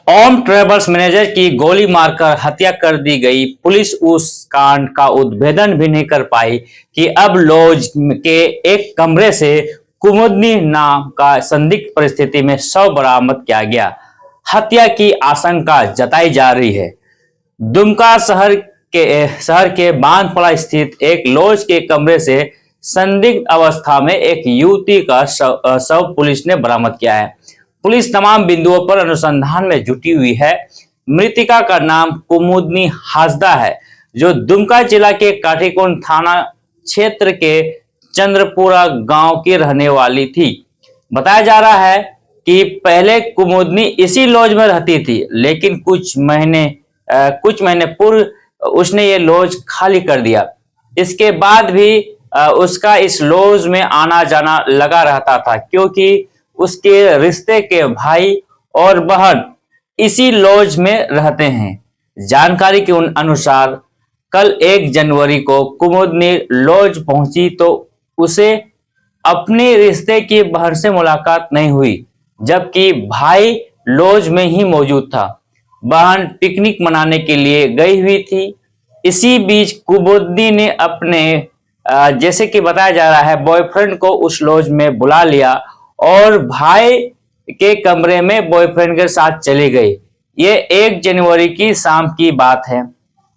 ओम travels manager की गोली मारकर हत्या कर दी गई। पुलिस उस कांड का उद्भेदन भी नहीं कर पाई कि अब लॉज के एक कमरे से कुमुदनी नाम का संदिग्ध परिस्थिति में शव बरामद किया गया। हत्या की आशंका जताई जा रही है। दुमका शहर के बांधपड़ा स्थित एक लॉज के कमरे से संदिग्ध अवस्था में एक युवती का शव पुलिस ने बरामद किया है। पुलिस तमाम बिंदुओं पर अनुसंधान में जुटी हुई है। मृतिका का नाम कुमुदनी हासदा है, जो दुमका जिला के काठीकुंड थाना क्षेत्र के चंद्रपुरा गांव की रहने वाली थी। बताया जा रहा है कि पहले कुमुदनी इसी लॉज में रहती थी, लेकिन कुछ महीने पूर्व उसने ये लॉज खाली कर दिया। इसके बाद भी उसका इस लॉज में आना जाना लगा रहता था, क्योंकि उसके रिश्ते के भाई और बहन इसी लॉज में रहते हैं। जानकारी के अनुसार कल 1 जनवरी को कुमुदनी लॉज पहुंची तो उसे अपने रिश्ते की बहन से मुलाकात नहीं हुई, जबकि भाई लॉज में ही मौजूद था। बहन पिकनिक मनाने के लिए गई हुई थी। इसी बीच कुमुदनी ने अपने जैसे कि बताया जा रहा है बॉयफ्रेंड को उस लॉज में बुला लिया और भाई के कमरे में बॉयफ्रेंड के साथ चली गई। ये 1 जनवरी की शाम की बात है।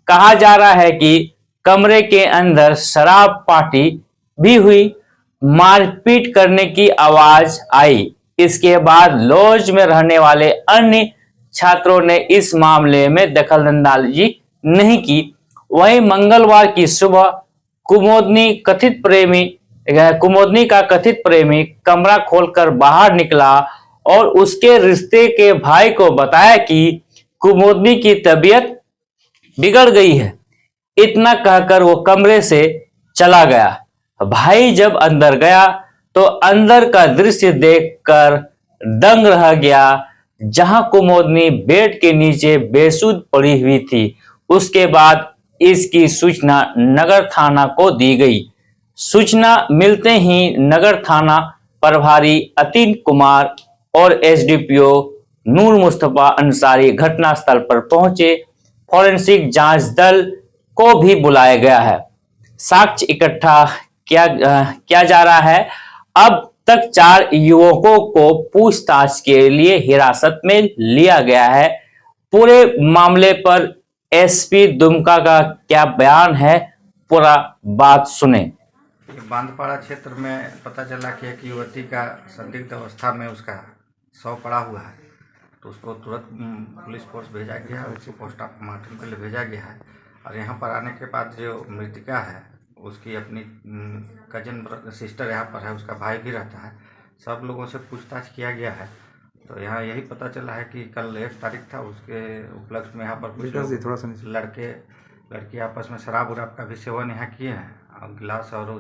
कहा जा रहा है कि कमरे के अंदर शराब पार्टी भी हुई। मारपीट करने की आवाज आई। इसके बाद लॉज में रहने वाले अन्य छात्रों ने इस मामले में दखलंदाजी नहीं की। वहीं मंगलवार की सुबह कुमुदनी का कथित प्रेमी कमरा खोलकर बाहर निकला और उसके रिश्ते के भाई को बताया कि कुमुदनी की तबीयत बिगड़ गई है। इतना कहकर वो कमरे से चला गया। भाई जब अंदर गया तो अंदर का दृश्य देखकर दंग रह गया, जहां कुमुदनी बेड के नीचे बेसुध पड़ी हुई थी। उसके बाद इसकी सूचना नगर थाना को दी गई। सूचना मिलते ही नगर थाना प्रभारी अतीन कुमार और एसडीपीओ नूर मुस्तफा अंसारी घटनास्थल पर पहुंचे। फॉरेंसिक जांच दल को भी बुलाया गया है। साक्ष्य इकट्ठा किया जा रहा है। अब तक 4 युवकों को पूछताछ के लिए हिरासत में लिया गया है। पूरे मामले पर एसपी दुमका का क्या बयान है, पूरा बात सुने। बांधपाड़ा क्षेत्र में पता चला कि एक युवती का संदिग्ध अवस्था में उसका शव पड़ा हुआ है, तो उसको तुरंत पुलिस फोर्स भेजा गया है, उसको पोस्टमार्टम के लिए भेजा गया है। और यहाँ पर आने के बाद जो मृतिका है उसकी अपनी कजन सिस्टर यहाँ पर है, उसका भाई भी रहता है। सब लोगों से पूछताछ किया गया है, तो यहाँ यही पता चला है कि कल 1 तारीख था, उसके उपलक्ष्य में यहाँ पर कुछ लड़की आपस में शराब उराब का भी सेवन यहाँ किए हैं और गिलास और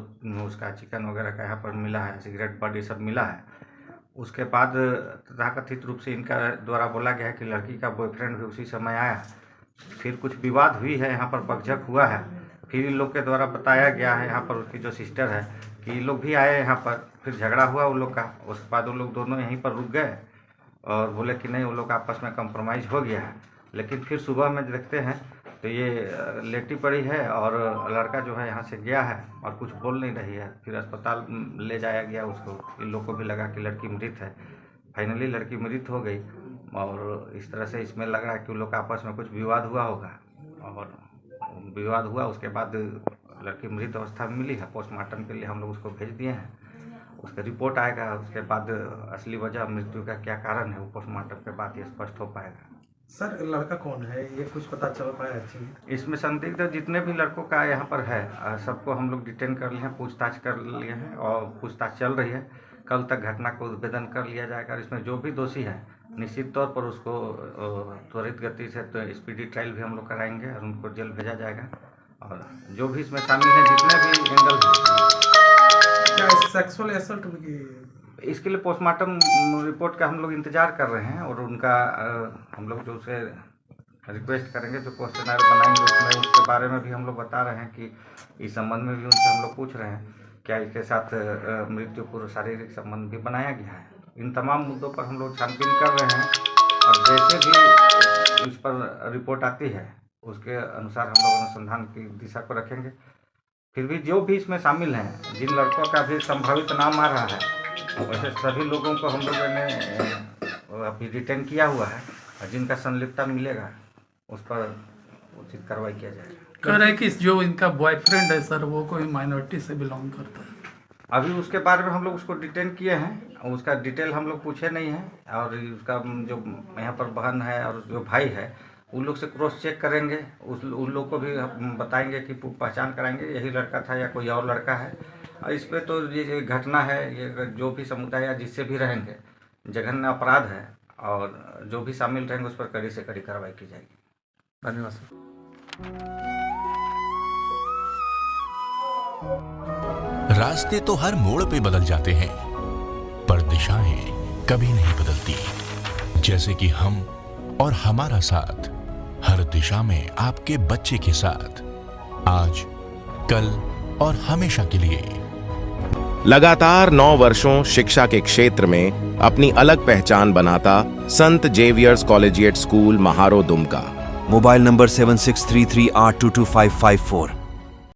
उसका चिकन वगैरह का यहाँ पर मिला है, सिगरेट बड ये सब मिला है। उसके बाद तथाकथित रूप से इनका द्वारा बोला गया है कि लड़की का बॉयफ्रेंड भी उसी समय आया। फिर कुछ विवाद हुई है, यहाँ पर बकझक हुआ है। फिर इन लोग के द्वारा बताया गया है, यहाँ पर उसकी जो सिस्टर है, कि ये लोग भी आए यहाँ पर, फिर झगड़ा हुआ उन लोग का। उसके बाद वो लोग दोनों यहीं पर रुक गए और बोले कि नहीं, वो लोग आपस में कंप्रोमाइज़ हो गया है। लेकिन फिर सुबह में देखते हैं तो ये लेटी पड़ी है और लड़का जो है यहाँ से गया है और कुछ बोल नहीं रही है। फिर अस्पताल ले जाया गया उसको। इन लोग को भी लगा कि लड़की मृत है। फाइनली लड़की मृत हो गई और इस तरह से इसमें लग रहा है कि उन लोग का आपस में कुछ विवाद हुआ होगा और विवाद हुआ। उसके बाद लड़की मृत अवस्था में मिली है। पोस्टमार्टम के लिए हम लोग उसको भेज दिए हैं। उसका रिपोर्ट आएगा, उसके बाद असली वजह मृत्यु का क्या कारण है वो पोस्टमार्टम के बाद ये स्पष्ट हो पाएगा। सर, लड़का कौन है ये कुछ पता चल पाया है? इसमें संदिग्ध जितने भी लड़कों का यहाँ पर है सबको हम लोग डिटेन कर लिए हैं, पूछताछ कर लिए हैं और पूछताछ चल रही है। कल तक घटना को उद्भेदन कर लिया जाएगा। इसमें जो भी दोषी है निश्चित तौर पर उसको त्वरित गति से तो स्पीडी ट्रायल भी हम लोग कराएंगे और उनको जेल भेजा जाएगा। और जो भी इसमें शामिल है, जितने भी एंगल हैं, क्या सेक्सुअल असल्ट इसके लिए पोस्टमार्टम रिपोर्ट का हम लोग इंतज़ार कर रहे हैं और उनका हम लोग जो उसे रिक्वेस्ट करेंगे, जो क्वेश्चनर बनाएंगे उसमें उसके बारे में भी हम लोग बता रहे हैं कि इस संबंध में भी उनसे हम लोग पूछ रहे हैं क्या इसके साथ मृत्यु पूर्व शारीरिक संबंध भी बनाया गया है। इन तमाम मुद्दों पर हम लोग छानबीन कर रहे हैं और जैसे भी इस पर रिपोर्ट आती है उसके अनुसार हम लोग अनुसंधान की दिशा को रखेंगे। फिर भी जो भी इसमें शामिल हैं, जिन लड़कों का भी संभावित नाम आ रहा है, वैसे सभी लोगों को हम लोगों ने अभी डिटेन किया हुआ है और जिनका संलिप्तता मिलेगा उस पर उचित कार्रवाई किया जाएगा। कह रहे हैं कि जो इनका बॉयफ्रेंड है सर वो कोई माइनॉरिटी से बिलोंग करता है। अभी उसके बारे में हम लोग उसको डिटेन किए हैं, उसका डिटेल हम लोग पूछे नहीं हैं और उसका जो यहाँ पर बहन है और जो भाई है उन लोग से क्रॉस चेक करेंगे, उन लोग को भी हम बताएंगे कि पहचान कराएंगे यही लड़का था या कोई और लड़का है। और इस पर तो ये घटना है, ये जो भी समुदाय या जिससे भी रहेंगे जघन्य अपराध है और जो भी शामिल रहेंगे उस पर कड़ी से कड़ी कार्रवाई की जाएगी। धन्यवाद सर। रास्ते तो हर मोड़ पे बदल जाते हैं, पर दिशाएं कभी नहीं बदलती। जैसे कि हम और हमारा साथ हर दिशा में आपके बच्चे के साथ, आज, कल और हमेशा के लिए। लगातार 9 वर्षों शिक्षा के क्षेत्र में अपनी अलग पहचान बनाता संत Xavier's Collegiate School Maharo Dumka. Mobile number 7633822554।